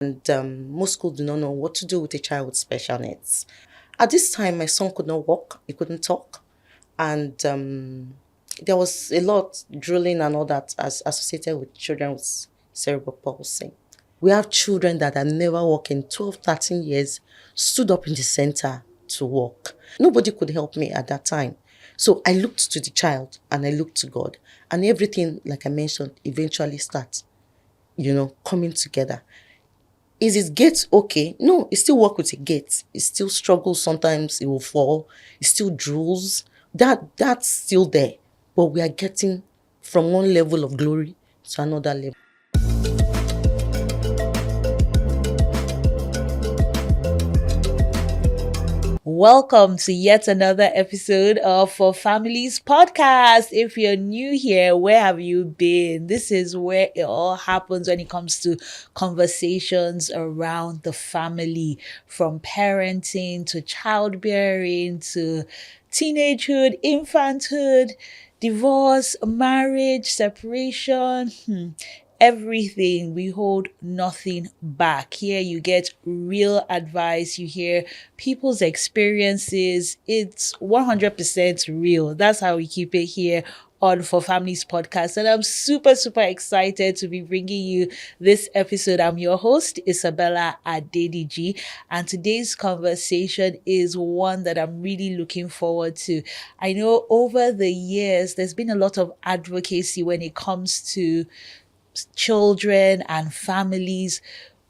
And most schools do not know what to do with a child with special needs. At this time, my son could not walk, he couldn't talk, and there was a lot drilling and all that as associated with children with cerebral palsy. We have children that had never walked in 12, 13 years, stood up in the center to walk. Nobody could help me at that time. So I looked to the child and I looked to God. And everything, like I mentioned, eventually starts, coming together. Is his gait okay? No, he still work with a gait. He still struggles sometimes, he will fall. He still drools. That's still there. But we are getting from one level of glory to another level. Welcome to yet another episode of ForFamilies Podcast. If you're new here, where have you been? This is where it all happens when it comes to conversations around the family, from parenting to childbearing to teenagehood, infanthood, divorce, marriage, separation. Everything. We hold nothing back. Here you get real advice. You hear people's experiences. It's 100% real. That's how we keep it here on ForFamilies Podcast. And I'm super, super excited to be bringing you this episode. I'm your host, Isabella Idowu. And today's conversation is one that I'm really looking forward to. I know over the years, there's been a lot of advocacy when it comes to children and families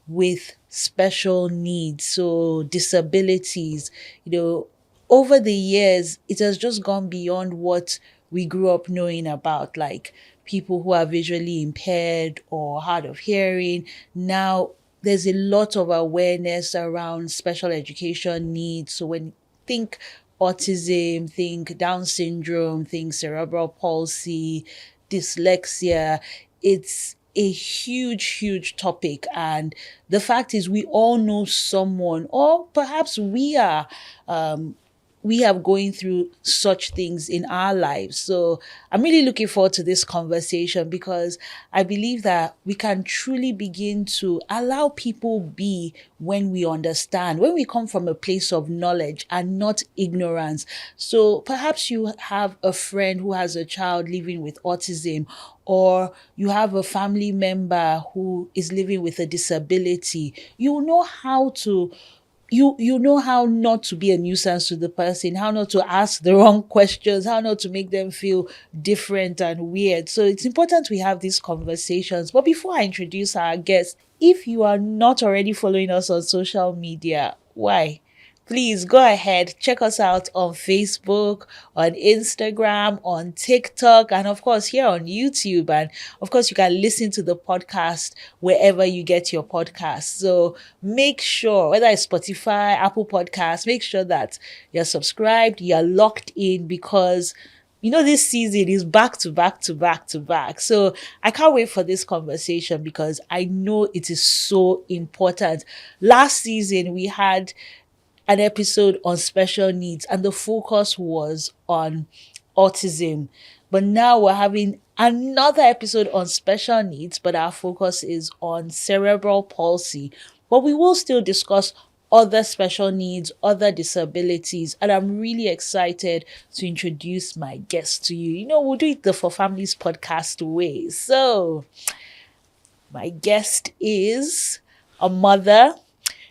with special needs, so disabilities. Over the years, it has just gone beyond what we grew up knowing about, like people who are visually impaired or hard of hearing. Now, there's a lot of awareness around special education needs. So when you think autism, think Down syndrome, think cerebral palsy, dyslexia, it's a huge topic. And the fact is, we all know someone, or perhaps we have going through such things in our lives. So I'm really looking forward to this conversation, because I believe that we can truly begin to allow people be when we understand, when we come from a place of knowledge and not ignorance. So perhaps you have a friend who has a child living with autism, or you have a family member who is living with a disability. You know how to you know how not to be a nuisance to the person, how not to ask the wrong questions, how not to make them feel different and weird. So it's important we have these conversations. But before I introduce our guest, if you are not already following us on social media, why? Please go ahead, check us out on Facebook, on Instagram, on TikTok, and of course here on YouTube. And of course, you can listen to the podcast wherever you get your podcasts. So make sure, whether it's Spotify, Apple Podcasts, make sure that you're subscribed, you're locked in, because this season is back to back to back to back. So I can't wait for this conversation, because I know it is so important. Last season, we had an episode on special needs, and the focus was on autism. But now we're having another episode on special needs, but our focus is on cerebral palsy. But we will still discuss other special needs, other disabilities, and I'm really excited to introduce my guest to you. We'll do it the ForFamilies Podcast way. So my guest is a mother.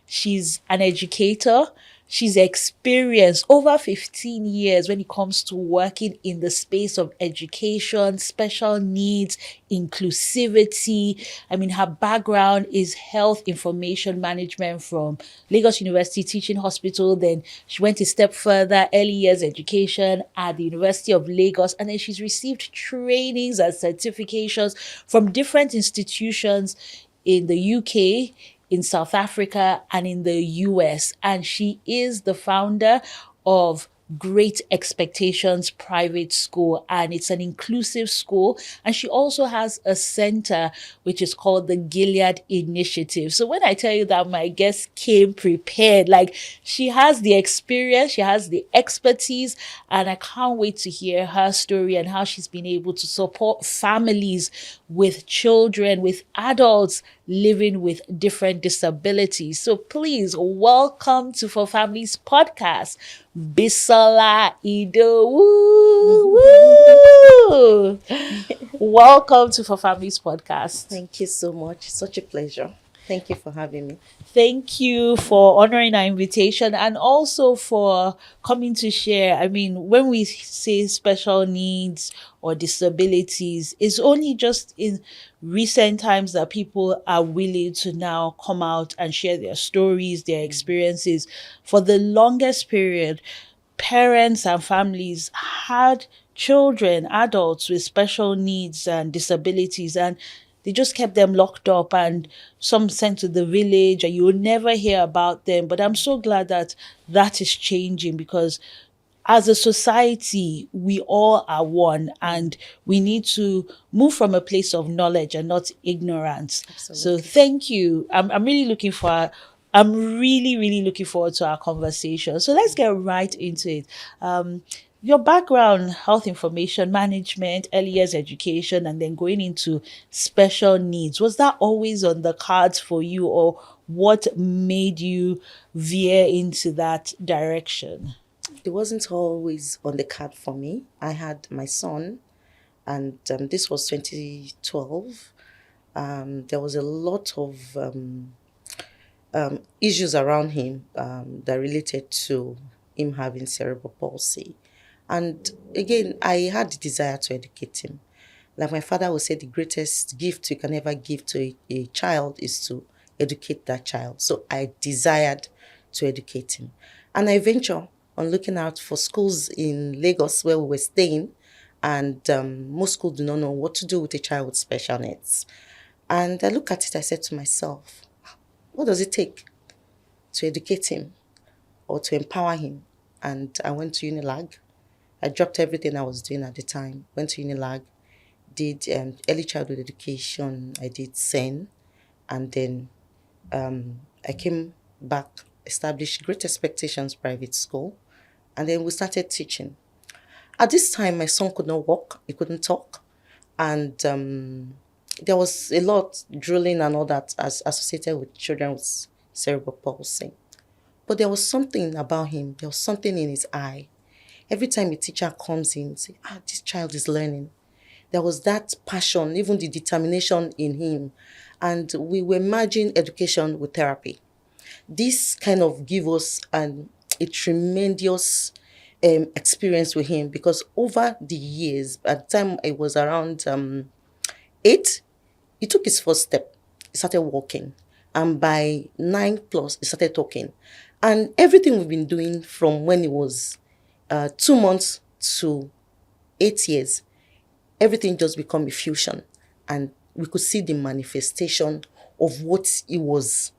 She's an educator. She's experienced over 15 years when it comes to working in the space of education, special needs, inclusivity. Her background is health information management from Lagos University Teaching Hospital. Then she went a step further, early years education at the University of Lagos. And then she's received trainings and certifications from different institutions in the UK, in South Africa, and in the US. And she is the founder of Great Expectations Private School, and it's an inclusive school. And she also has a center which is called the Gilead Initiative. So when I tell you that my guest came prepared, like, she has the experience, she has the expertise, and I can't wait to hear her story and how she's been able to support families with children, with adults living with different disabilities. So please welcome to ForFamilies Podcast, Bisola Idowu. Welcome to ForFamilies Podcast. Thank you so much. Such a pleasure. Thank you for having me. Thank you for honoring our invitation and also for coming to share. I mean, when we say special needs or disabilities, it's only just in recent times that people are willing to now come out and share their stories, their experiences. For the longest period, parents and families had children, adults with special needs and disabilities, and they just kept them locked up and some sent to the village, and you will never hear about them. But I'm so glad that that is changing, because as a society, we all are one, and we need to move from a place of knowledge and not ignorance. Absolutely. So thank you. I'm really looking for. I'm really, really looking forward to our conversation. So let's get right into it. Your background, health information management, early years education, and then going into special needs. Was that always on the cards for you, or what made you veer into that direction? It wasn't always on the card for me. I had my son, and this was 2012. There was a lot of issues around him that related to him having cerebral palsy. And again, I had the desire to educate him. Like my father would say, the greatest gift you can ever give to a child is to educate that child. So I desired to educate him. And I venture on looking out for schools in Lagos where we were staying. And most schools do not know what to do with a child with special needs. And I look at it, I said to myself, what does it take to educate him or to empower him? And I went to Unilag. I dropped everything I was doing at the time, went to Unilag, did early childhood education, I did SEN, and then I came back, established Great Expectations Private School, and then we started teaching. At this time, my son could not walk, he couldn't talk, and there was a lot drooling and all that as associated with children with cerebral palsy. But there was something about him, there was something in his eye. Every time a teacher comes in, say, this child is learning. There was that passion, even the determination in him. And we were merging education with therapy. This kind of gave us a tremendous experience with him, because over the years, at the time I was around 8, he took his first step. He started walking. And by 9 plus, he started talking. And everything we've been doing from when he was 2 months to 8 years, everything just become a fusion. And we could see the manifestation of what he was,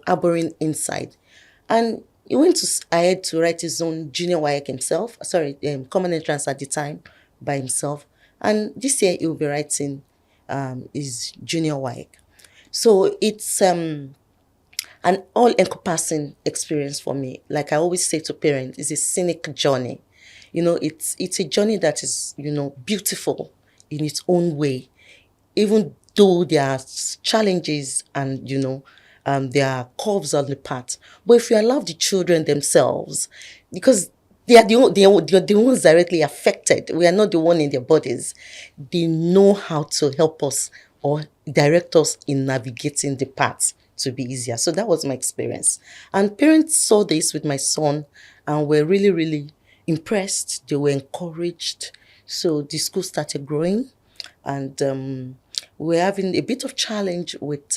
harboring inside. And he went ahead to write his own junior WAEC himself, common entrance at the time by himself. And this year he will be writing his junior WAEC. So it's an all-encompassing experience for me. Like I always say to parents, it's a scenic journey. It's a journey that is, beautiful in its own way, even though there are challenges and, there are curves on the path. But if you allow the children themselves, because they are the ones directly affected, we are not the one in their bodies, they know how to help us or direct us in navigating the path to be easier. So that was my experience. And parents saw this with my son and were really, really impressed. They were encouraged. So the school started growing, and we're having a bit of challenge with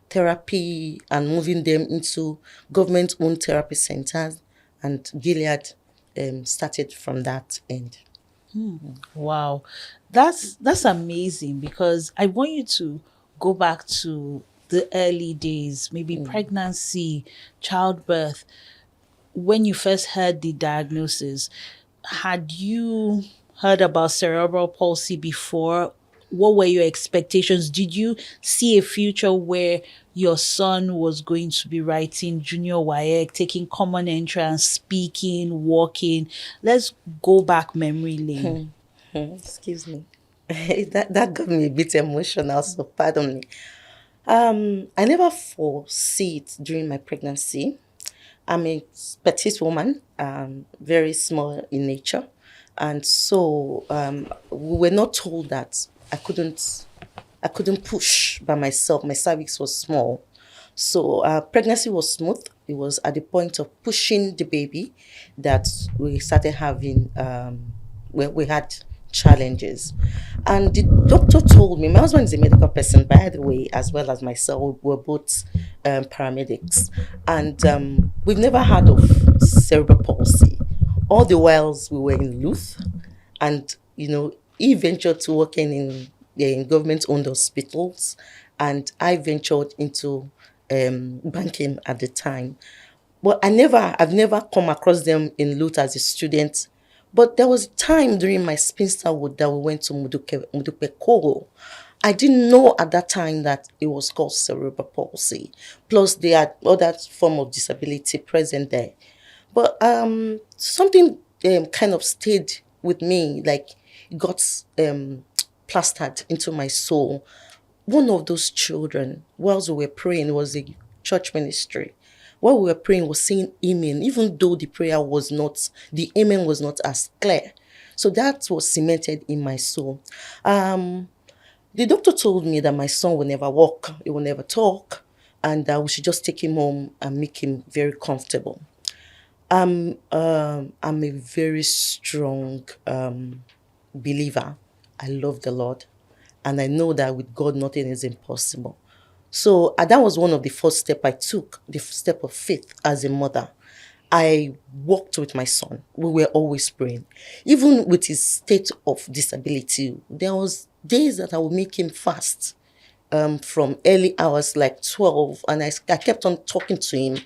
therapy and moving them into government-owned therapy centers. And Gilead started from that end. Wow, that's amazing, because I want you to go back to the early days, maybe pregnancy, childbirth. When you first heard the diagnosis, had you heard about cerebral palsy before? What were your expectations? Did you see a future where your son was going to be writing junior WAEC, taking common entrance, speaking, walking? Let's go back memory lane. Excuse me. that got me a bit emotional, so pardon me. I never foresee it during my pregnancy. I'm a petite woman, very small in nature, and so we were not told that I couldn't push by myself. My cervix was small, so pregnancy was smooth. It was at the point of pushing the baby that we started having we had challenges. And the doctor told me, my husband is a medical person, by the way, as well as myself. We were both paramedics. And we've never heard of cerebral palsy. All the whiles we were in Luth, and, he ventured to working in government-owned hospitals, and I ventured into banking at the time. But I've never come across them in Lut as a student. But there was a time during my spinsterhood that we went to Mudupe Koro. I didn't know at that time that it was called cerebral palsy. Plus, there are other form of disability present there. But something kind of stayed with me, like it got plastered into my soul. One of those children, whilst we were praying, it was a church ministry. While we were praying, was saying amen, even though the amen was not as clear. So that was cemented in my soul. The doctor told me that my son will never walk, he will never talk, and that we should just take him home and make him very comfortable. I'm a very strong believer. I love the Lord, and I know that with God nothing is impossible. So that was one of the first step I took, the step of faith as a mother. I walked with my son. We were always praying. Even with his state of disability, there was days that I would make him fast from early hours like 12, and I kept on talking to him.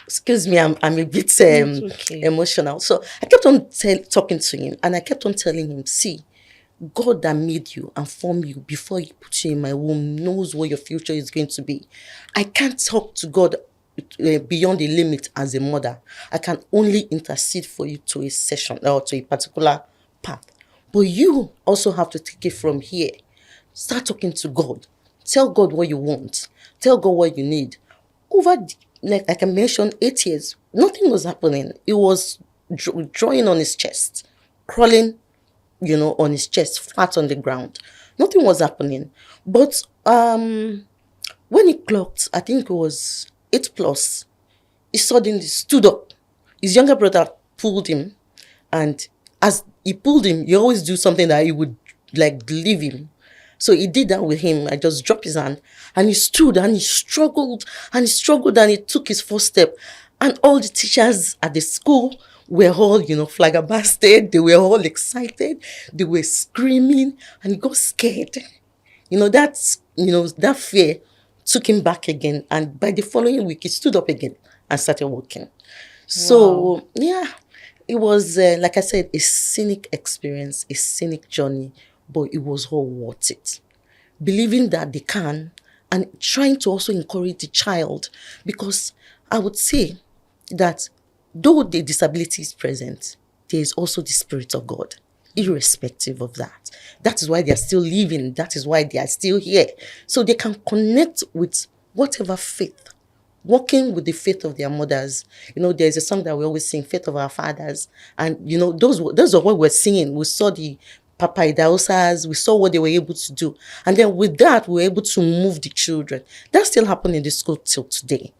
Excuse me, I'm a bit Okay. emotional. So I kept on talking to him, and I kept on telling him, see, God that made you and formed you before he put you in my womb knows what your future is going to be. I can't talk to God beyond the limit as a mother. I can only intercede for you to a session or to a particular path. But you also have to take it from here. Start talking to God. Tell God what you want. Tell God what you need. Like I mentioned, 8 years, nothing was happening. It was drawing on his chest, crawling on his chest, flat on the ground. Nothing was happening. But when he clocked, I think it was 8 plus, he suddenly stood up. His younger brother pulled him, and as he pulled him, he always do something that he would like leave him. So he did that with him. I just dropped his hand, and he stood and he struggled and he struggled and he took his first step. And all the teachers at the school were all, flabbergasted. They were all excited. They were screaming, and he got scared. That fear took him back again. And by the following week, he stood up again and started walking. So, yeah, it was, like I said, a scenic experience, a scenic journey, but it was all worth it. Believing that they can, and trying to also encourage the child, because I would say that though the disability is present, there is also the Spirit of God, irrespective of that. That is why they are still living. That is why they are still here. So they can connect with whatever faith, walking with the faith of their mothers. There's a song that we always sing, Faith of Our Fathers. And, those are what we're singing. We saw the Papa Idausas, we saw what they were able to do. And then with that, we were able to move the children. That still happens in the school till today,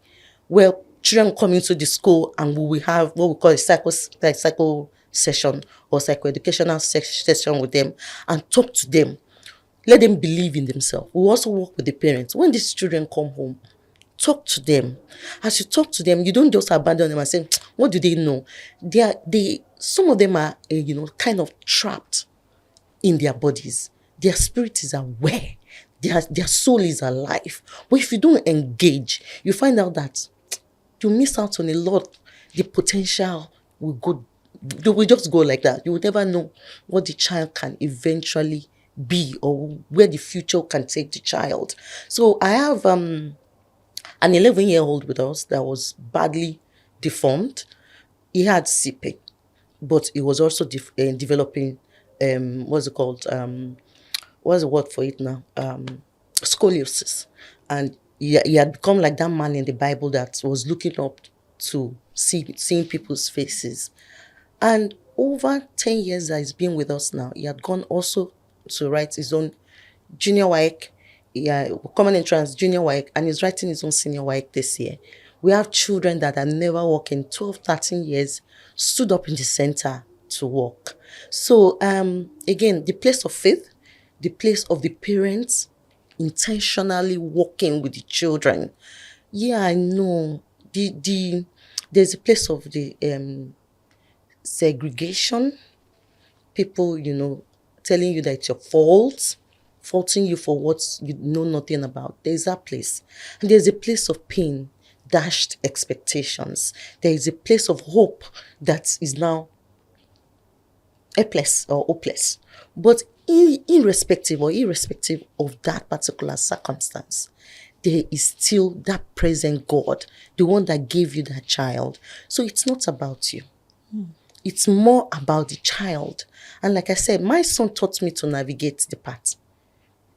where children come into the school and we will have what we call a psycho session or psychoeducational session with them and talk to them. Let them believe in themselves. We also work with the parents. When these children come home, talk to them. As you talk to them, you don't just abandon them and say, what do they know? Some of them are, kind of trapped in their bodies. Their spirit is aware. Their soul is alive. But if you don't engage, you find out that you miss out on a lot. The potential will just go like that. You will never know what the child can eventually be or where the future can take the child. So I have an 11-year-old with us that was badly deformed. He had CP, but he was also developing, what's it called? What's the word for it now? scoliosis, and he had become like that man in the Bible that was looking up to seeing people's faces. And over 10 years that he's been with us now, he had gone also to write his own junior WAEC, yeah, common entrance, junior WAEC, and he's writing his own senior WAEC this year. We have children that have never worked in 12, 13 years, stood up in the center to work. So, again, the place of faith, the place of the parents intentionally working with the children. Yeah, I know. There's a place of the segregation, people, telling you that it's your fault, faulting you for what you know nothing about. There's that place. And there's a place of pain, dashed expectations. There is a place of hope that is now helpless or hopeless. But irrespective of that particular circumstance, there is still that present God, the one that gave you that child. So it's not about you. It's more about the child. And like I said, my son taught me to navigate the path.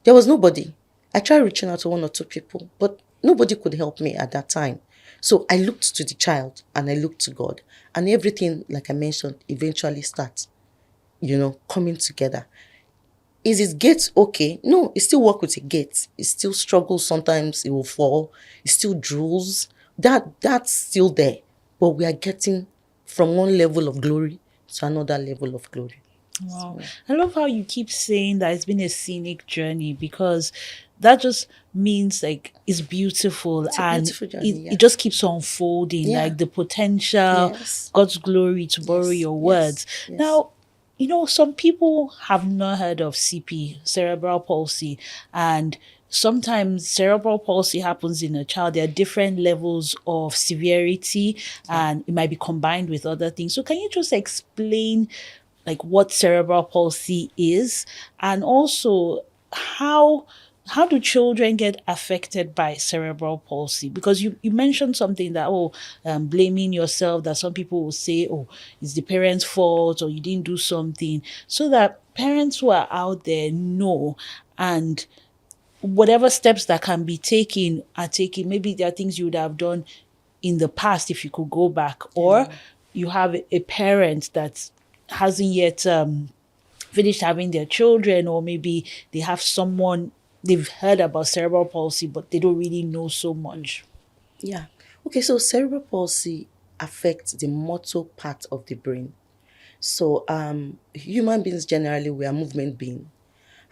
There was nobody. I tried reaching out to one or two people, but nobody could help me at that time. So I looked to the child and I looked to God. And everything, like I mentioned, eventually starts, coming together. Is his gate okay? No, it still work with a gate. It still struggles. Sometimes it will fall. It still drools. That's still there. But we are getting from one level of glory to another level of glory. Wow. I love how you keep saying that it's been a scenic journey, because that just means like it's beautiful, It's a and beautiful journey, it just keeps unfolding, Yeah. like the potential, Yes. God's glory, to borrow your words. Yes. Now, some people have not heard of CP, cerebral palsy, and sometimes cerebral palsy happens in a child. There are different levels of severity, and it might be combined with other things. So can you just explain like what cerebral palsy is, and also how do children get affected by cerebral palsy? Because you mentioned something that, blaming yourself, that some people will say, oh, it's the parents' fault or you didn't do something, so that parents who are out there know, and whatever steps that can be taken are taken. Maybe there are things you would have done in the past if you could go back, or you have a parent that hasn't yet finished having their children, or maybe they have someone, they've heard about cerebral palsy, but they don't really know so much. Yeah. Okay, so cerebral palsy affects the motor part of the brain. So human beings generally, we are movement beings.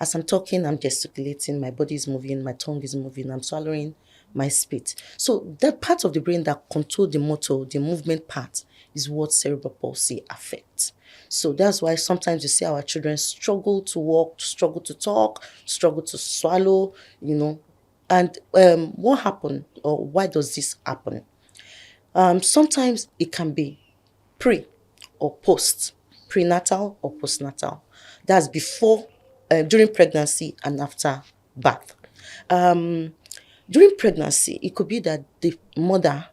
As I'm talking, I'm gesticulating, my body is moving, my tongue is moving, I'm swallowing, my spit. So that part of the brain that controls the motor, the movement part, is what cerebral palsy affects. So that's why sometimes you see our children struggle to walk, struggle to talk, struggle to swallow, And what happened, or why does this happen? Sometimes it can be pre or post, prenatal or postnatal. That's before, during pregnancy and after birth. During pregnancy, it could be that the mother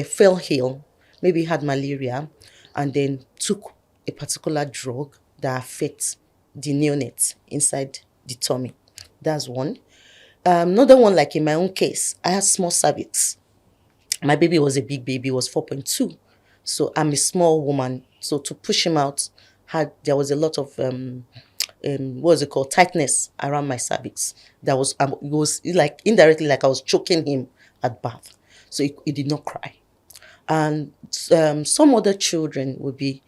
fell ill, maybe had malaria, and then took a particular drug that affects the neonate inside the tummy. That's one. Another one, like in my own case, I had small cervix. My baby was a big baby, was 4.2. So I'm a small woman. So to push him out, there was a lot of tightness around my cervix. That was it was like indirectly like I was choking him at birth. So he did not cry. And some other children would be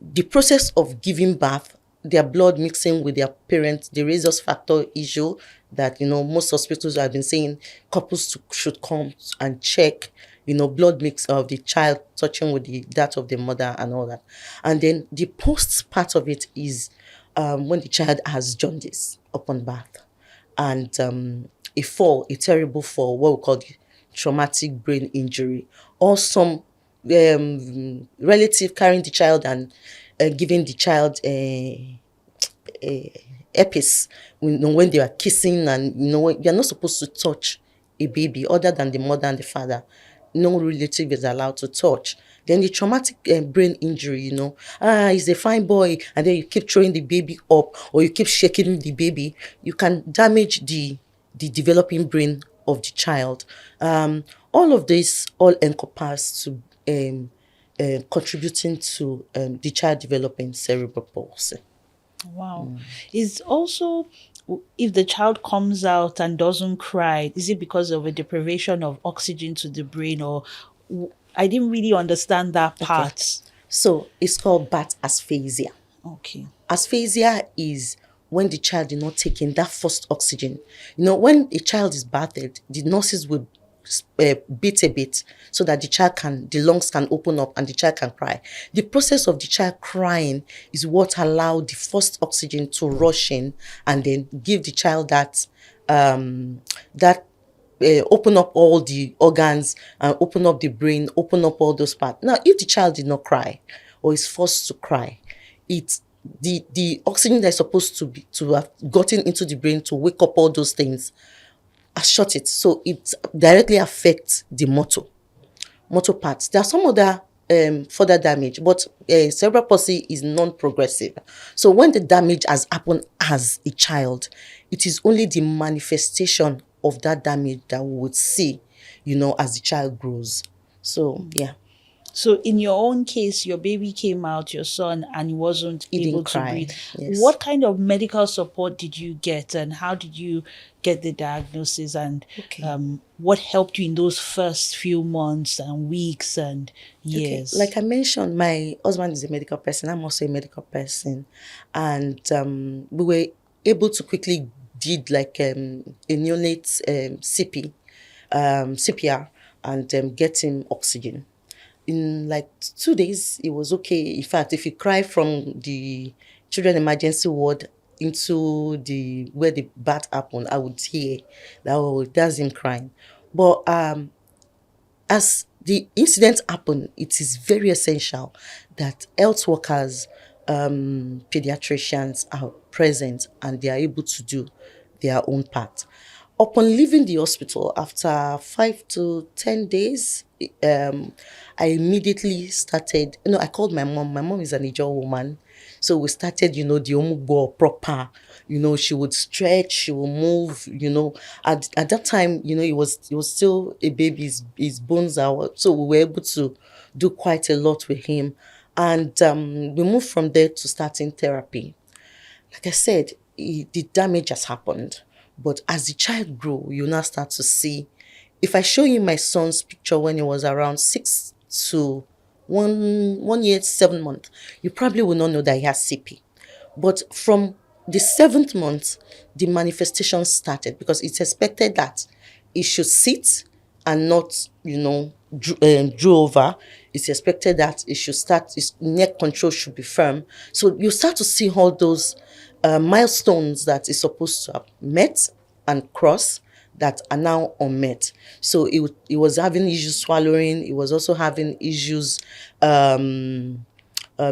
the process of giving birth, their blood mixing with their parents, the rhesus factor issue that, most hospitals have been saying couples should come and check, blood mix of the child touching with that of the mother and all that. And then the post part of it is when the child has jaundice upon birth, and a terrible fall, what we call the traumatic brain injury, or some relative carrying the child and giving the child a herpes, when they are kissing, and you're not supposed to touch a baby other than the mother and the father. no relative is allowed to touch. Then the traumatic brain injury, he's a fine boy, and then you keep throwing the baby up, or you keep shaking the baby, you can damage the developing brain of the child. All of this all encompass to contributing to the child developing cerebral palsy. Wow. Is also, if the child comes out and doesn't cry, is it because of a deprivation of oxygen to the brain, or I didn't really understand that part. So it's called bat asphasia. Okay. Asphasia is when the child is not taking that first oxygen. When a child is bathed, the nurses will beat a bit so that the lungs can open up and the child can cry. The process of the child crying is what allows the first oxygen to rush in and then give the child that open up all the organs and open up the brain, open up all those parts. Now, if the child did not cry or is forced to cry, it's the oxygen that's supposed to have gotten into the brain to wake up all those things shut it. So it directly affects the motor parts. There are some other further damage, but cerebral palsy is non-progressive. So when the damage has happened as a child, it is only the manifestation of that damage that we would see, as the child grows. So, yeah. So in your own case, your baby came out, your son, and he wasn't able to breathe. Yes. What kind of medical support did you get, and how did you get the diagnosis, and what helped you in those first few months and weeks and years? Like I mentioned, my husband is a medical person. I'm also a medical person. And we were able to quickly did like a neonate CPR and get him oxygen. In like 2 days, it was okay. In fact, if you cry from the children emergency ward into where the bat happened, I would hear that's him crying. But as the incident happened, it is very essential that health workers, pediatricians are present and they are able to do their own part. Upon leaving the hospital, after 5 to 10 days, I immediately started, I called my mom. My mom is an Ijaw woman. So we started, the omugbo proper. She would stretch, she would move, At that time, it was still a baby, his bones are, so we were able to do quite a lot with him. And we moved from there to starting therapy. Like I said, the damage has happened. But as the child grew, you now start to see. If I show you my son's picture when he was around 6 to 1 year, 7 months, you probably will not know that he has CP. But from the 7th month, the manifestation started because it's expected that he should sit and not, drool over. It's expected that it should start, his neck control should be firm. So you start to see all those milestones that is supposed to have met and crossed that are now unmet. So it was having issues swallowing. It was also having issues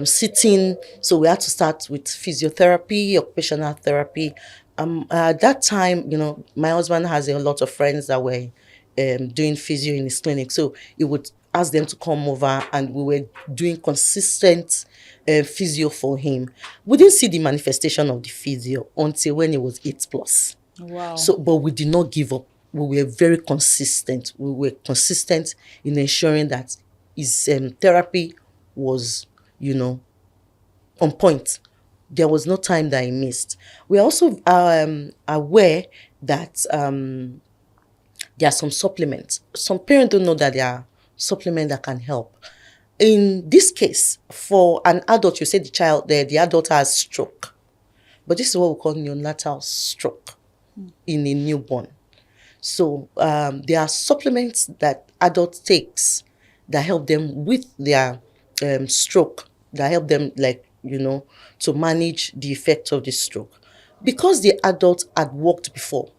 sitting. So we had to start with physiotherapy, occupational therapy. At that time, my husband has a lot of friends that were doing physio in his clinic. So he would ask them to come over and we were doing consistent physio for him. We didn't see the manifestation of the physio until when he was 8+. Wow. So, but we did not give up. We were very consistent. We were consistent in ensuring that his therapy was, on point. There was no time that he missed. We are also aware that there are some supplements. Some parents don't know that there are supplements that can help. In this case, for an adult, you say the adult has stroke. But this is what we call neonatal stroke in a newborn. So there are supplements that adults takes that help them with their stroke, that help them to manage the effect of the stroke. Because the adult had worked before,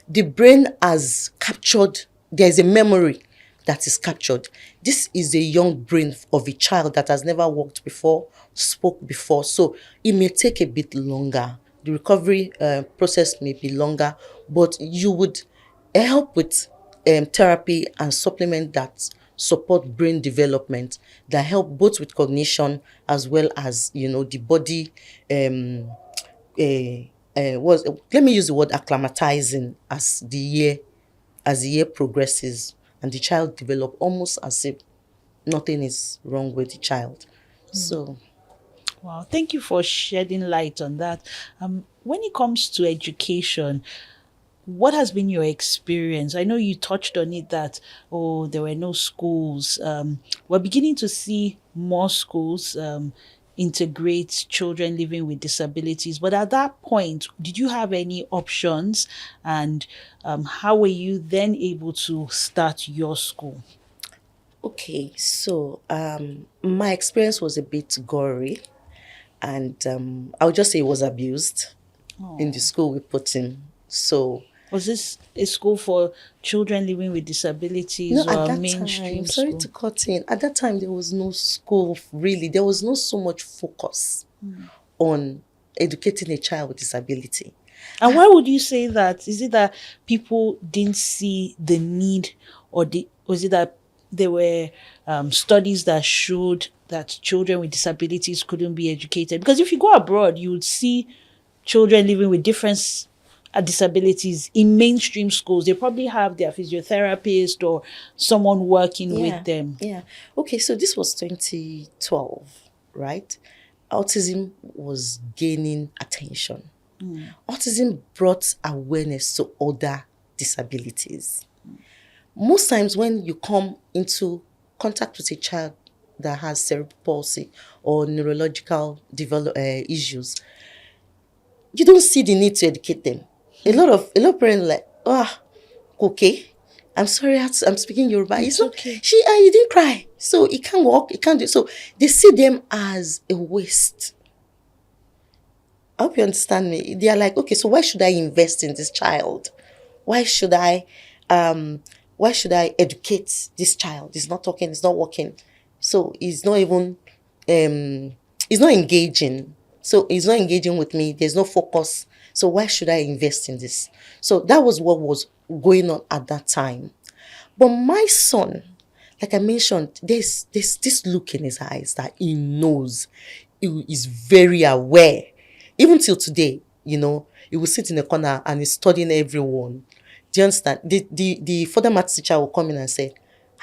the brain has captured, there's a memory that is captured. This is a young brain of a child that has never walked before, spoke before. So it may take a bit longer. The recovery process may be longer, but you would help with therapy and supplement that support brain development, that help both with cognition as well as, the body. Was Let me use the word acclimatizing as the year progresses, and the child develop almost as if nothing is wrong with the child. So Wow, thank you for shedding light on that. When it comes to education, what has been your experience? I know you touched on it that, oh, there were no schools. We're beginning to see more schools integrate children living with disabilities. But at that point, did you have any options? And how were you then able to start your school? okay, so my experience was a bit gory, and I would just say it was abused in the Oh. school we put in. So Was this a school for children living with no, disabilities or at a that time, mainstream sorry to school? cut in, at that time there was no school really. There was no so much focus on educating a child with disability. And why would you say that? Is it that people didn't see the need, or was it that there were studies that showed that children with disabilities couldn't be educated? Because if you go abroad, you would see children living with different disabilities in mainstream schools. They probably have their physiotherapist or someone working with Yeah, them. yeah. Okay, so this was 2012, right? Autism was gaining attention. Autism brought awareness to other disabilities. Most times when you come into contact with a child that has cerebral palsy or neurological issues, you don't see the need to educate them. A lot of parents are like, okay, I'm sorry, I'm speaking Yoruba. It's It's not, okay. he didn't cry, so he can't walk, he can't do. So they see them as a waste. I hope you understand me. They are like, okay, so why should I invest in this child? Why should I, why should I educate this child? He's not talking, he's not walking, so he's not even, he's not engaging. So he's not engaging with me. There's no focus. So why should I invest in this? So that was what was going on at that time. But my son, like I mentioned, there's this look in his eyes that he knows. He is very aware. Even till today, he will sit in the corner and he's studying everyone. Do you understand? The further maths teacher will come in and say,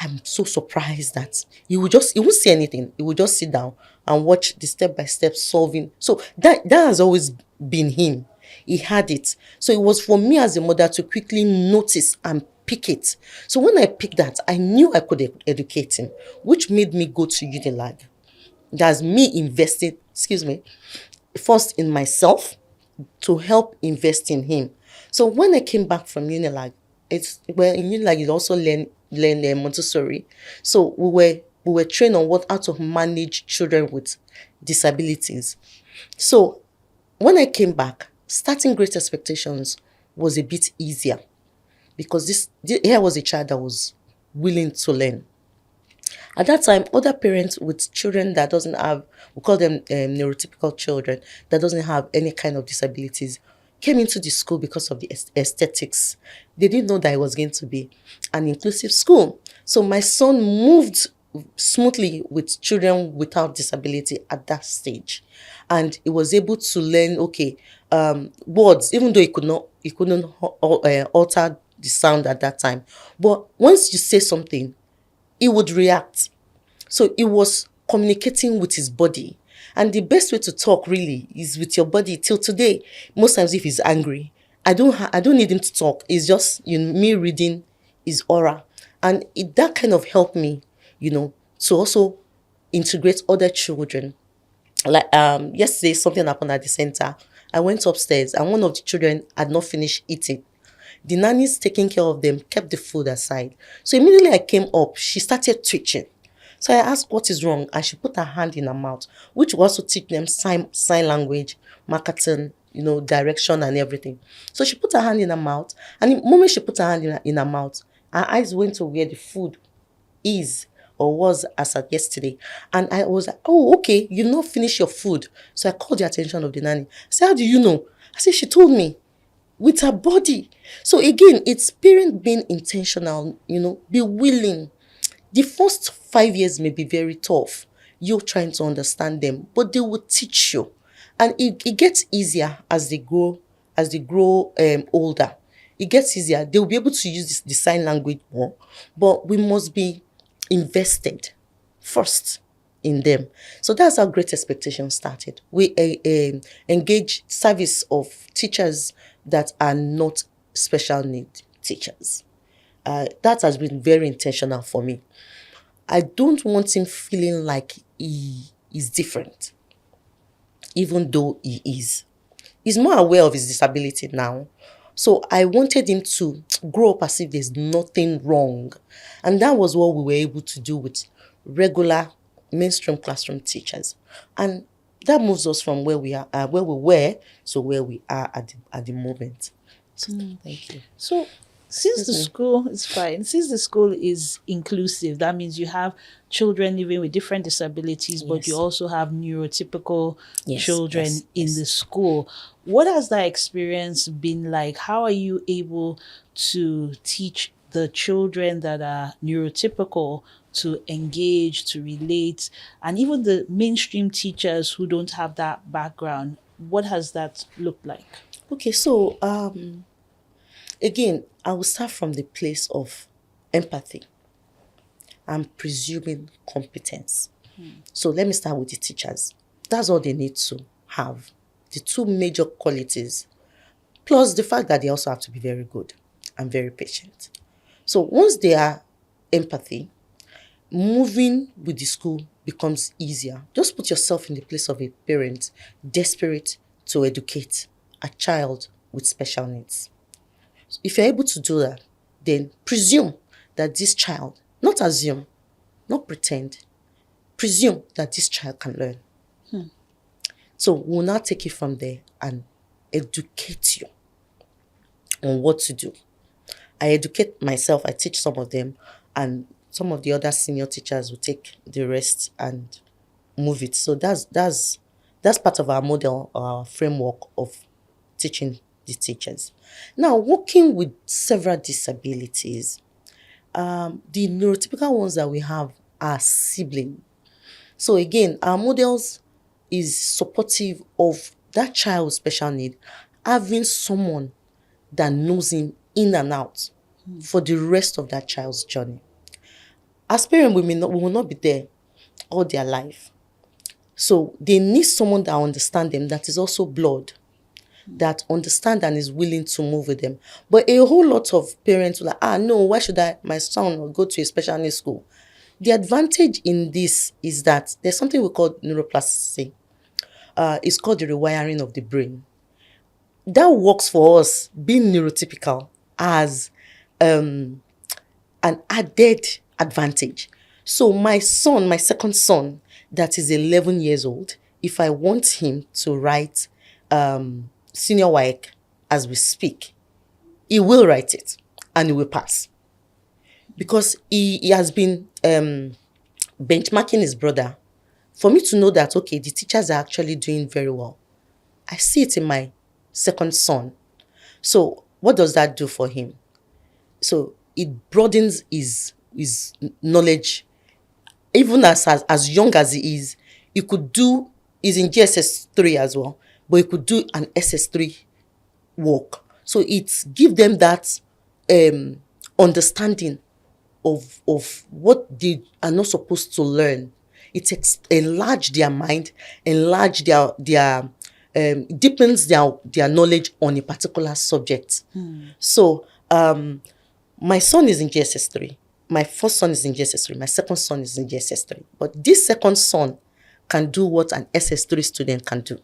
I'm so surprised that he won't say anything. He will just sit down and watch the step by step solving. So that has always been him. He had it. So it was for me as a mother to quickly notice and pick it. So when I picked that, I knew I could educate him, which made me go to Unilag. That's me investing, first in myself to help invest in him. So when I came back from Unilag, in Unilag you also learn Montessori. So we were trained on how to manage children with disabilities. So when I came back, starting Great Expectations was a bit easier because here was a child that was willing to learn. At that time, other parents with children that doesn't have, we call them neurotypical children, that doesn't have any kind of disabilities, came into the school because of the aesthetics. They didn't know that it was going to be an inclusive school. So my son moved smoothly with children without disability at that stage, and he was able to learn words, even though he couldn't alter the sound at that time. But once you say something, he would react. So he was communicating with his body. And the best way to talk really is with your body. Till today, most times if he's angry, I don't need him to talk. It's just me reading his aura. And that kind of helped me, to also integrate other children. Like yesterday, something happened at the center. I went upstairs and one of the children had not finished eating. The nannies taking care of them kept the food aside. So immediately I came up, she started twitching. So I asked what is wrong, and she put her hand in her mouth, which will also teach them sign language, marketing, direction and everything. So she put her hand in her mouth, and the moment she put her hand in her mouth, her eyes went to where the food is or was as at yesterday. And I was like, oh, okay, you not finish your food. So I called the attention of the nanny. I said, how do you know? I said, she told me with her body. So again, it's parent being intentional, be willing. The first 5 years may be very tough. You're trying to understand them, but they will teach you. And it gets easier as they grow older. It gets easier. They'll be able to use the sign language more, but we must be invested first in them. So that's how Great Expectations started. We engage service of teachers that are not special need teachers. That has been very intentional for me. I don't want him feeling like he is different, even though he is. He's more aware of his disability now. So I wanted him to grow up as if there's nothing wrong. And that was what we were able to do with regular mainstream classroom teachers. And that moves us from where we are, where we were, to where we are at the moment. So thank you. So since the school is fine, since the school is inclusive, that means you have children living with different disabilities, but you also have neurotypical children in the school. What has that experience been like? How are you able to teach the children that are neurotypical to engage, to relate, and even the mainstream teachers who don't have that background? What has that looked like? Okay, so again, I will start from the place of empathy and presuming competence. So let me start with the teachers. That's all they need to have. The two major qualities, plus the fact that they also have to be very good and very patient. So once they are empathy, moving with the school becomes easier. Just put yourself in the place of a parent desperate to educate a child with special needs. If you're able to do that, then presume that this child, not assume, not pretend, presume that this child can learn. So we'll now take it from there and educate you on what to do. I educate myself, I teach some of them, and some of the other senior teachers will take the rest and move it. So that's part of our model, our framework of teaching the teachers. Now, working with several disabilities, the neurotypical ones that we have are siblings. So again, our models is supportive of that child with special need having someone that knows him in and out for the rest of that child's journey. As parents, we will not be there all their life. So they need someone that understands them, that is also blood, that understand and is willing to move with them. But a whole lot of parents will like, no, why should my son go to a special needs school? The advantage in this is that there's something we call neuroplasticity. It's called the rewiring of the brain. That works for us, being neurotypical, as an added advantage. So my son, my second son, that is 11 years old, if I want him to write senior WAEC as we speak, he will write it and he will pass. Because he has been benchmarking his brother. For me to know that, okay, the teachers are actually doing very well, I see it in my second son. So what does that do for him? So it broadens his knowledge. Even as young as he is, he's in GSS 3 as well, but he could do an SS3 work. So it gives them that understanding of what they are not supposed to learn. It enlarge their mind, enlarge their deepens their knowledge on a particular subject. So my son is in GSS 3. My first son is in GSS 3. My second son is in GSS 3. But this second son can do what an SS3 student can do,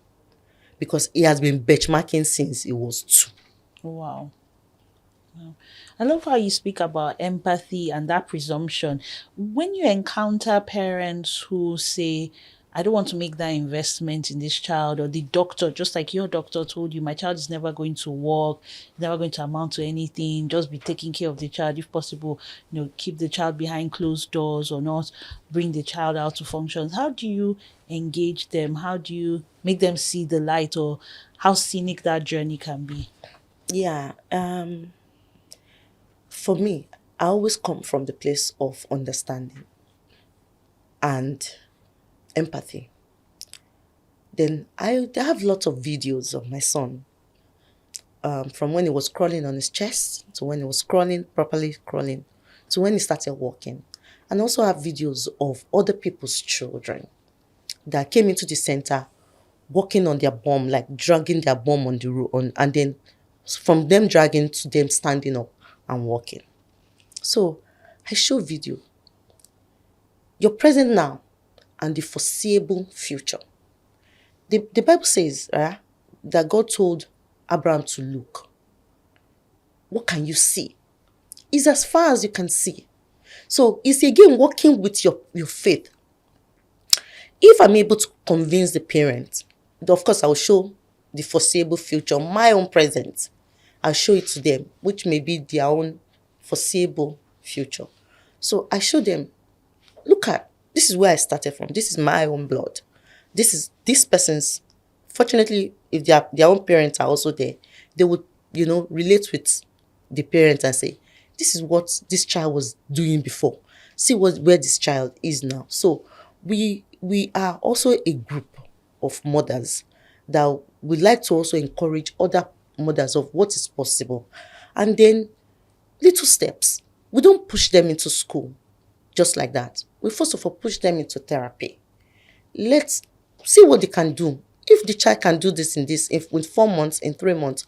because he has been benchmarking since he was 2. Wow. I love how you speak about empathy and that presumption. When you encounter parents who say, I don't want to make that investment in this child, or the doctor, just like your doctor told you, my child is never going to work, never going to amount to anything, just be taking care of the child, if possible, keep the child behind closed doors or not bring the child out to functions. How do you engage them? How do you make them see the light, or how scenic that journey can be? Yeah. For me, I always come from the place of understanding and empathy. Then I have lots of videos of my son, from when he was crawling on his chest to when he was properly crawling, to when he started walking. And also have videos of other people's children that came into the center walking on their bum, like dragging their bum on the road, and then from them dragging to them standing up and walking. So I show video. Your present now and the foreseeable future. The Bible says that God told Abraham to look. What can you see? It's as far as you can see. So it's again working with your faith. If I'm able to convince the parent, of course, I'll show the foreseeable future, my own present. I'll show it to them, which may be their own foreseeable future. So I show them, look at, this is where I started from. This is my own blood. This is this person's. Fortunately, if their own parents are also there, they would, relate with the parents and say, this is what this child was doing before. See where this child is now. So we are also a group of mothers that we like to also encourage other mothers of what is possible. And then little steps. We don't push them into school just like that. We first of all push them into therapy. Let's see what they can do. If the child can do this if in 4 months, in 3 months,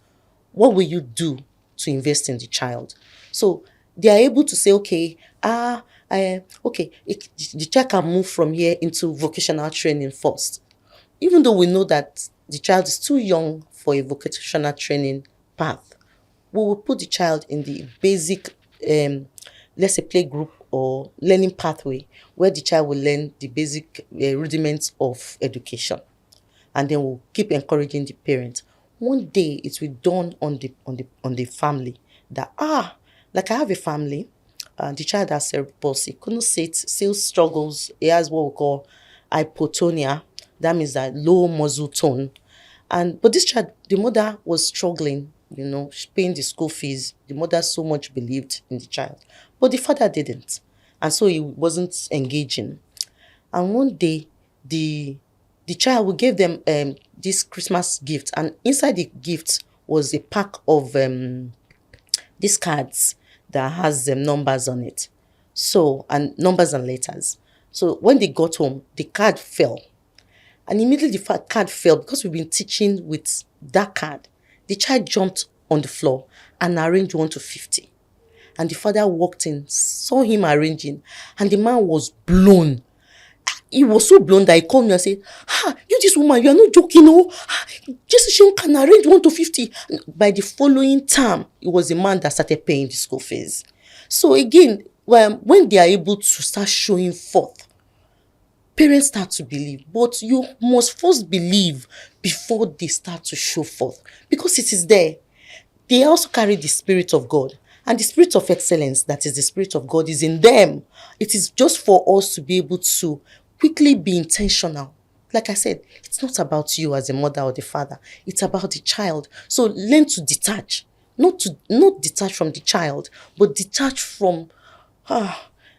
what will you do to invest in the child? So they are able to say, okay, the child can move from here into vocational training first. Even though we know that the child is too young for a vocational training path, we will put the child in the basic, let's say, play group or learning pathway, where the child will learn the basic rudiments of education. And then we'll keep encouraging the parents. One day it will dawn on the family that, like I have a family, the child has cerebral palsy, couldn't sit, still struggles. He has what we call hypotonia. That means that low muscle tone. But this child, the mother was struggling, paying the school fees. The mother so much believed in the child, but the father didn't. And so he wasn't engaging. And one day, the child, we gave them this Christmas gift. And inside the gift was a pack of these cards that has numbers on it. So, and numbers and letters. So when they got home, the card fell. And immediately the card fell, because we've been teaching with that card. The child jumped on the floor and arranged 1 to 50. And the father walked in, saw him arranging, and the man was blown. He was so blown that he called me and said, you this woman, you are not joking, no? Just she can arrange 1 to 50. And by the following term, it was the man that started paying the school fees. So again, when they are able to start showing forth, parents start to believe. But you must first believe before they start to show forth, because it is there. They also carry the Spirit of God. And the Spirit of excellence, that is the Spirit of God, is in them. It is just for us to be able to quickly be intentional. Like I said, it's not about you as a mother or the father. It's about the child. So learn to detach. Not detach from the child, but detach from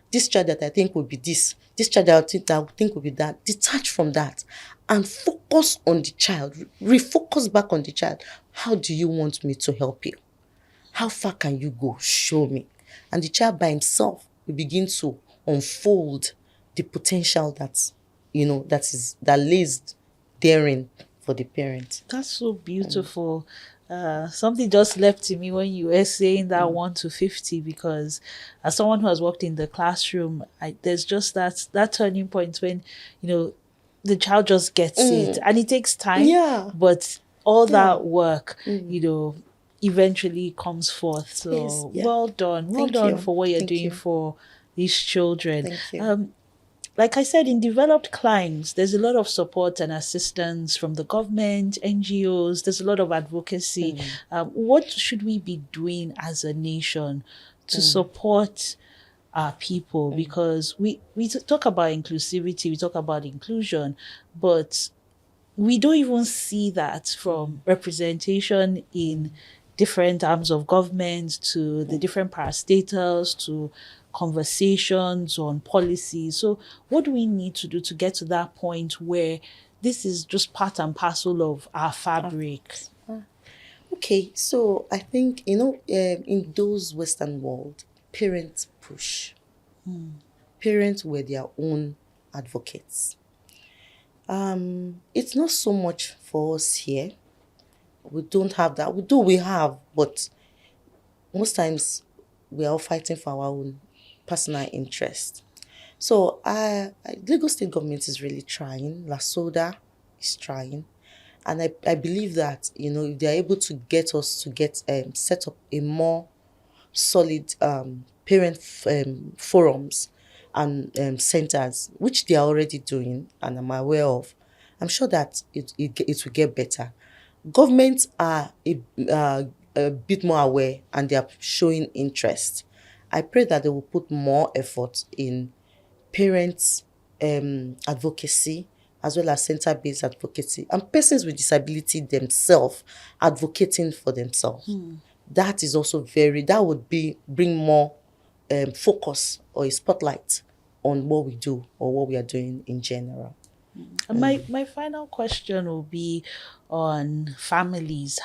this child that I think will be this child that I think will be that. Detach from that and focus on the child. Refocus back on the child. How do you want me to help you? How far can you go? Show me. And the child by himself will begin to unfold the potential that lays therein for the parent. That's so beautiful. Something just leapt in me when you were saying that 1 to 50, because as someone who has worked in the classroom, there's just that turning point when, the child just gets it, and it takes time. Yeah. But all that work, eventually comes forth. So Yes, yeah. well done. Well Thank done you. for what you're Thank doing you. for these children. Thank you. Like I said, in developed climes, there's a lot of support and assistance from the government, NGOs. There's a lot of advocacy. What should we be doing as a nation to support our people? Because we talk about inclusivity, we talk about inclusion, but we don't even see that from representation in different arms of government to the different parastatals to conversations on policy. So what do we need to do to get to that point where this is just part and parcel of our fabric? Okay, so I think, in those Western world, parents push. Parents were their own advocates. It's not so much for us here. We don't have that. We have, but most times we are all fighting for our own personal interest. So Lagos State government is really trying. LASODA is trying. And I believe that, if they're able to get us to set up a more solid parent forums and centers, which they are already doing and I'm aware of, I'm sure that it will get better. Governments are a bit more aware and they are showing interest. I pray that they will put more effort in parents' advocacy as well as center-based advocacy and persons with disability themselves advocating for themselves. That is also that would bring more focus or a spotlight on what we do or what we are doing in general. And my final question will be on families.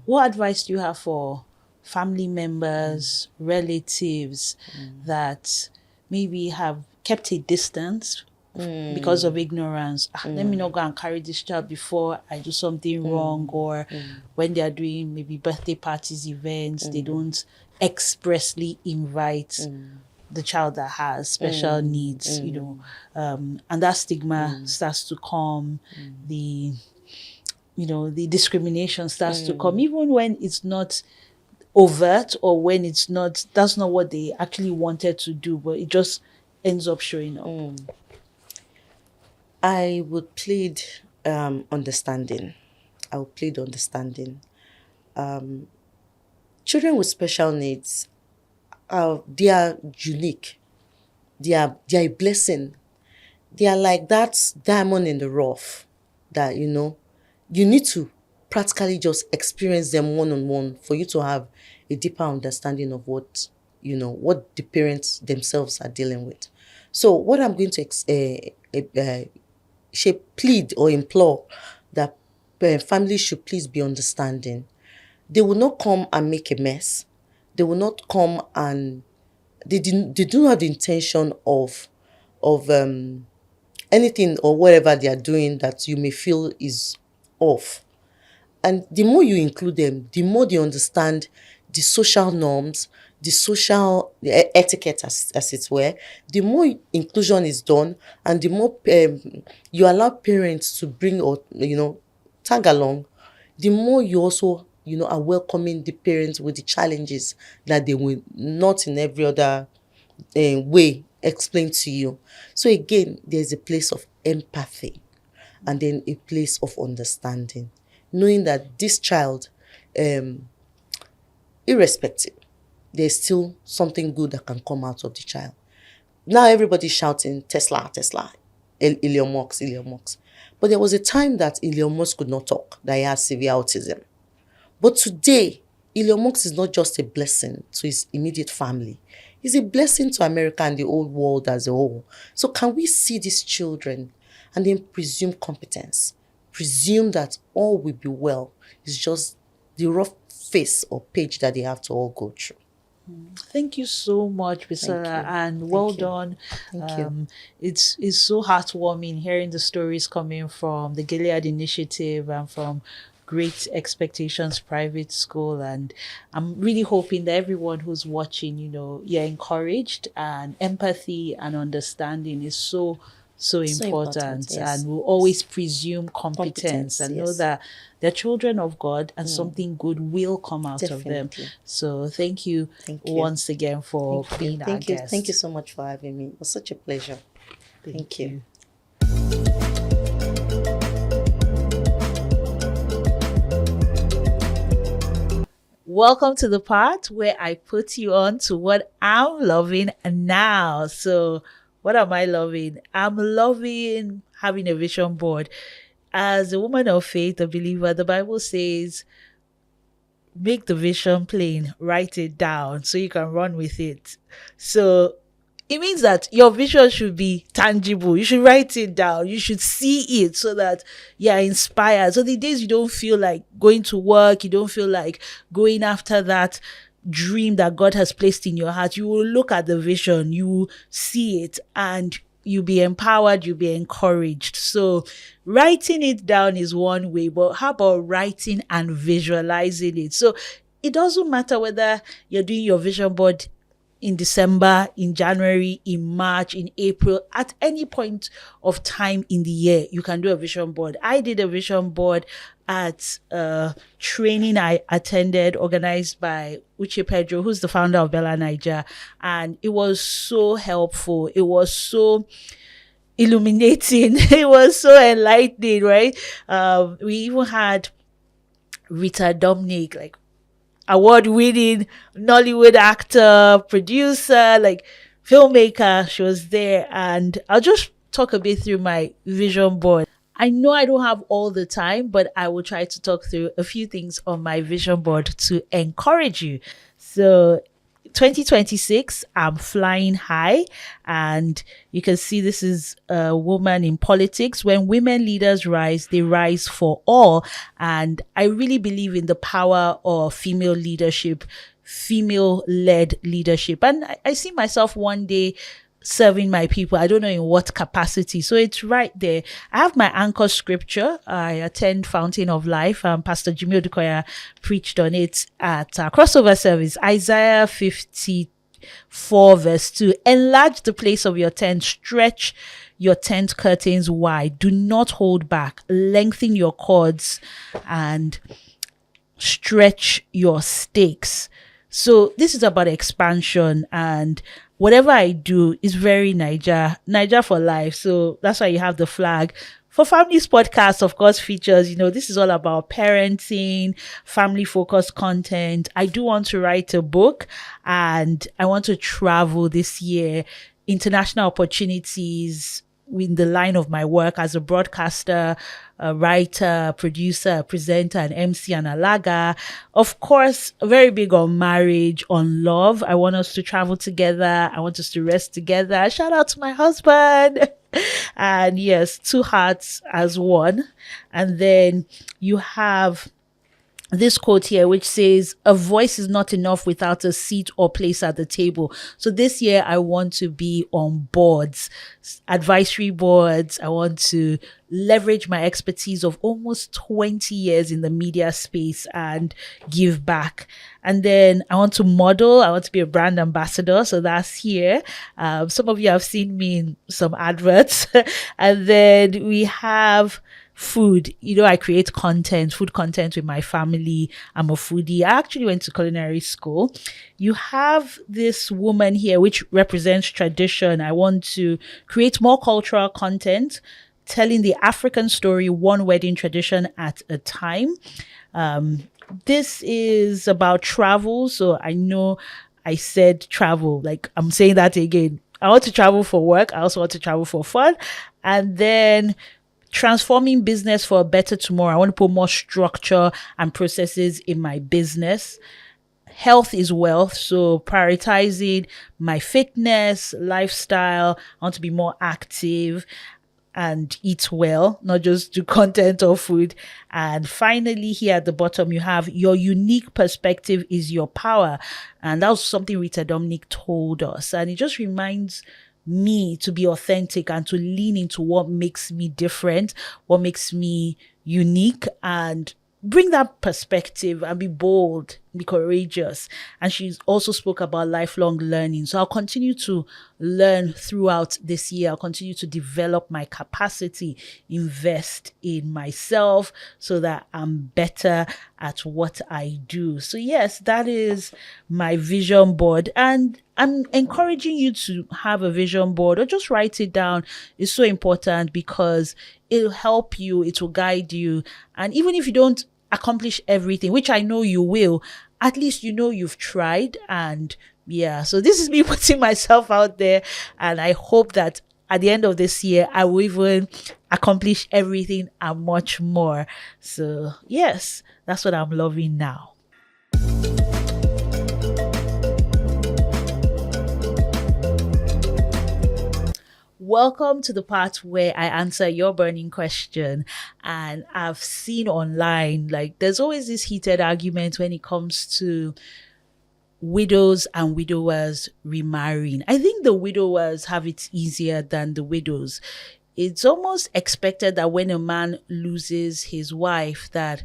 What advice do you have for family members, relatives that maybe have kept a distance because of ignorance? Let me not go and carry this child before I do something wrong, or when they are doing maybe birthday parties, events, they don't expressly invite the child that has special needs, and that stigma starts to come, the discrimination starts to come, even when it's not overt or when that's not what they actually wanted to do, but it just ends up showing up. I would plead understanding. Children with special needs, they are unique. They are a blessing. They are like that diamond in the rough that, you need to practically just experience them one-on-one for you to have a deeper understanding of what the parents themselves are dealing with. So what I'm going to plead or implore that families should please be understanding. They will not come and make a mess. They will not come and they do not have the intention of anything or whatever they are doing that you may feel is off. And the more you include them, the more they understand the social norms, the social etiquette, as it were, the more inclusion is done, and the more you allow parents to bring or tag along, the more you also are welcoming the parents with the challenges that they will not in every other way explain to you. So again, there's a place of empathy and then a place of understanding, knowing that this child, irrespective, there's still something good that can come out of the child. Now everybody's shouting, Tesla, Tesla, Elon Musk, Elon Musk. But there was a time that Elon Musk could not talk, that he had severe autism. But today, Elon Musk is not just a blessing to his immediate family. He's a blessing to America and the whole world as a whole. So can we see these children and then presume competence? Presume that all will be well. It's just the rough face or page that they have to all go through. Thank you so much, Bisola, and well done. Thank you. It's so heartwarming hearing the stories coming from the Gilead Initiative and from Great Expectations Private School, and I'm really hoping that everyone who's watching, you're encouraged, and empathy and understanding is so important, yes. And we'll always presume competence and know that they're children of God and something good will come out of them. So thank you once again for being our guest. Thank you so much for having me. It was such a pleasure. Thank you. Welcome to the part where I put you on to what I'm loving now. So what am I loving? I'm loving having a vision board. As a woman of faith, a believer, the Bible says, make the vision plain, write it down so you can run with it. So it means that your vision should be tangible. You should write it down. You should see it so that you're inspired. So the days you don't feel like going to work, you don't feel like going after that dream that God has placed in your heart, you will look at the vision, you will see it, and you'll be empowered, you'll be encouraged. So writing it down is one way, but how about writing and visualizing it? So it doesn't matter whether you're doing your vision board in December, in January, in March, in April, at any point of time in the year, you can do a vision board. I did a vision board at a training I attended, organized by Uche Pedro, who's the founder of Bella Niger. And it was so helpful. It was so illuminating. It was so enlightening, right? We even had Rita Dominic, like award-winning Nollywood actor, producer, like filmmaker. She was there, and I'll just talk a bit through my vision board. I know I don't have all the time, but I will try to talk through a few things on my vision board to encourage you. So 2026, I'm flying high, and you can see this is a woman in politics. When women leaders rise, they rise for all. And I really believe in the power of female leadership, female-led leadership. And I see myself one day serving my people. I don't know in what capacity. So it's right there. I have my anchor scripture. I attend Fountain of Life. Pastor Jimmy Odukoya preached on it at our crossover service. Isaiah 54 verse 2. Enlarge the place of your tent. Stretch your tent curtains wide. Do not hold back. Lengthen your cords and stretch your stakes. So this is about expansion, and whatever I do is very Niger for life. So that's why you have the flag. ForFamilies Podcast, of course, features, this is all about parenting, family focused content. I do want to write a book, and I want to travel this year, international opportunities in the line of my work as a broadcaster, a writer, producer, presenter, an MC, and alaga. Of course, very big on marriage, on love. I want us to travel together. I want us to rest together. Shout out to my husband. And yes, two hearts as one. And then you have this quote here, which says, a voice is not enough without a seat or place at the table. So this year I want to be on boards, advisory boards. I want to leverage my expertise of almost 20 years in the media space and give back. And then I want to model. I want to be a brand ambassador. So that's here. Some of you have seen me in some adverts. And then we have food. I create food content with my family. I'm a foodie. I actually went to culinary school. You have this woman here, which represents tradition. I want to create more cultural content, telling the African story, one wedding tradition at a time. This is about travel. So I know I said travel, like I'm saying that again. I want to travel for work. I also want to travel for fun. And then transforming business for a better tomorrow. I want to put more structure and processes in my business. Health is wealth. So prioritizing my fitness, lifestyle. I want to be more active and eat well, not just do content or food. And finally, here at the bottom, you have your unique perspective is your power. And that was something Rita Dominic told us. And it just reminds me to be authentic and to lean into what makes me different, what makes me unique, and bring that perspective and be bold, be courageous. And she also spoke about lifelong learning. So I'll continue to learn throughout this year. I'll continue to develop my capacity, invest in myself so that I'm better at what I do. So yes, that is my vision board. And I'm encouraging you to have a vision board or just write it down. It's so important because it'll help you, it will guide you. And even if you don't accomplish everything, which I know you will, at least you've tried. And yeah, so this is me putting myself out there, and I hope that at the end of this year I will even accomplish everything and much more. So yes, that's what I'm loving now. welcome to the part where I answer your burning question. And I've seen online, like, there's always this heated argument when it comes to widows and widowers remarrying. I think the widowers have it easier than the widows. It's almost expected that when a man loses his wife, that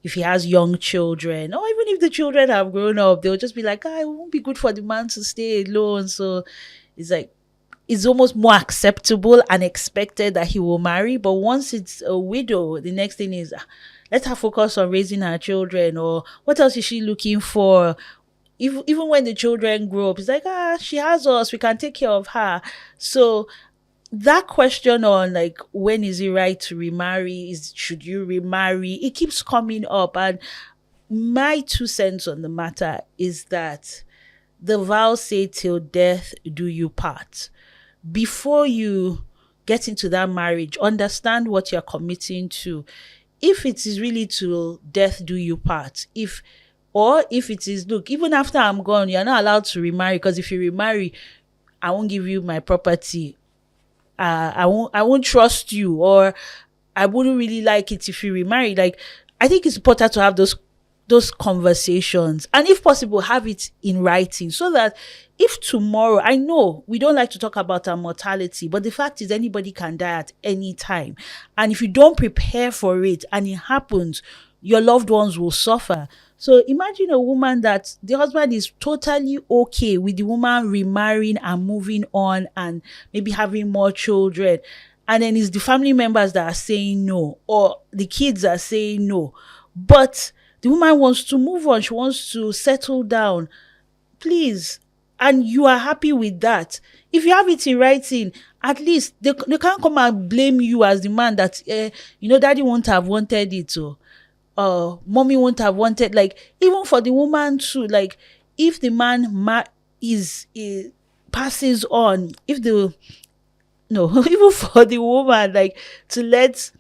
if he has young children, or even if the children have grown up, they'll just be like, it won't be good for the man to stay alone. So it's like, it's almost more acceptable and expected that he will marry. But once it's a widow, the next thing is, let her focus on raising her children, or what else is she looking for? Even when the children grow up, it's like, she has us, we can take care of her. So that question on, like, when is it right to remarry, should you remarry, it keeps coming up. And my 2 cents on the matter is that the vows say, till death do you part. Before you get into that marriage, understand what you're committing to. If it is really till death do you part, if it is, look, even after I'm gone, you're not allowed to remarry, because if you remarry, I won't give you my property. I won't trust you, or I wouldn't really like it if you remarry. Like, I think it's important to have those conversations, and if possible, have it in writing, so that if tomorrow, I know we don't like to talk about our mortality, but the fact is anybody can die at any time. And if you don't prepare for it and it happens, your loved ones will suffer. So imagine a woman that the husband is totally okay with the woman remarrying and moving on and maybe having more children. And then it's the family members that are saying no, or the kids are saying no. But the woman wants to move on. She wants to settle down. Please. And you are happy with that. If you have it in writing, at least they can't come and blame you as the man that, daddy won't have wanted it. So mommy won't have wanted, like, even for the woman too, like, if the man passes on, even for the woman, like, to let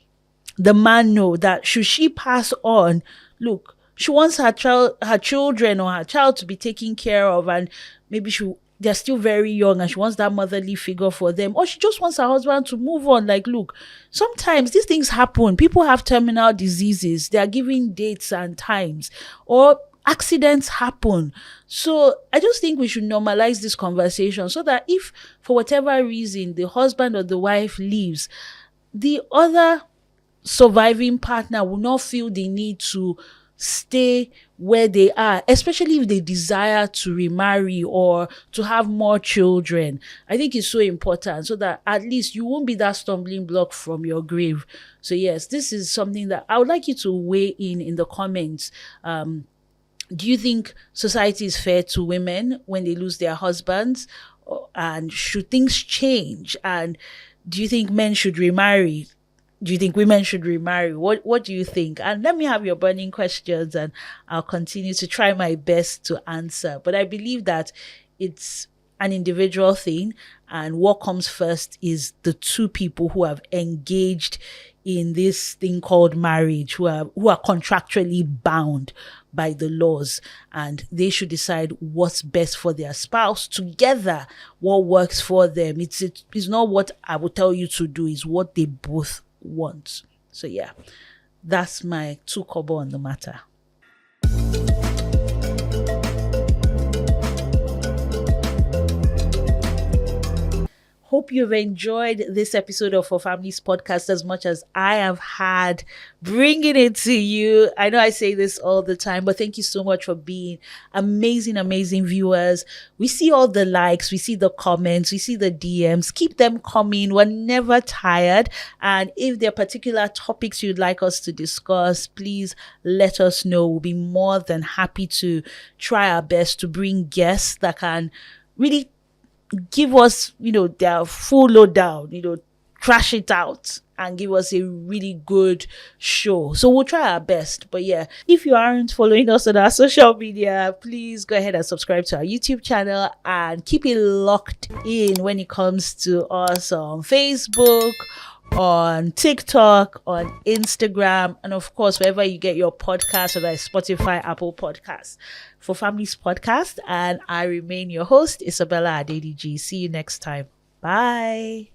the man know that should she pass on, look, she wants her children or her child to be taken care of, and maybe they're still very young and she wants that motherly figure for them, or she just wants her husband to move on. Like, look, sometimes these things happen. People have terminal diseases. They are giving dates and times, or accidents happen. So I just think we should normalize this conversation, so that if for whatever reason the husband or the wife leaves, the other surviving partner will not feel the need to stay where they are, especially if they desire to remarry or to have more children. I think it's so important, so that at least you won't be that stumbling block from your grave. So yes, this is something that I would like you to weigh in the comments. Do you think society is fair to women when they lose their husbands? And should things change? And do you think men should remarry? Do you think women should remarry? What do you think? And let me have your burning questions, and I'll continue to try my best to answer. But I believe that it's an individual thing, and what comes first is the two people who have engaged in this thing called marriage, who are contractually bound by the laws, and they should decide what's best for their spouse together, what works for them. It's not what I will tell you to do, it's what they both want. So yeah, that's my 2 kobo on the matter. Hope you've enjoyed this episode of ForFamilies Podcast as much as I have had bringing it to you. I know I say this all the time, but thank you so much for being amazing viewers. We see all the likes, we see the comments, we see the DMs. Keep them coming. We're never tired. And if there are particular topics you'd like us to discuss, please let us know. We'll be more than happy to try our best to bring guests that can really give us, their full lowdown, trash it out and give us a really good show. So we'll try our best. But yeah, if you aren't following us on our social media, please go ahead and subscribe to our YouTube channel and keep it locked in when it comes to us on Facebook, on TikTok, on Instagram, and of course, wherever you get your podcast, whether it's Spotify, Apple Podcasts. ForFamilies Podcast, and I remain your host, Isabella Idowu. See you next time. Bye.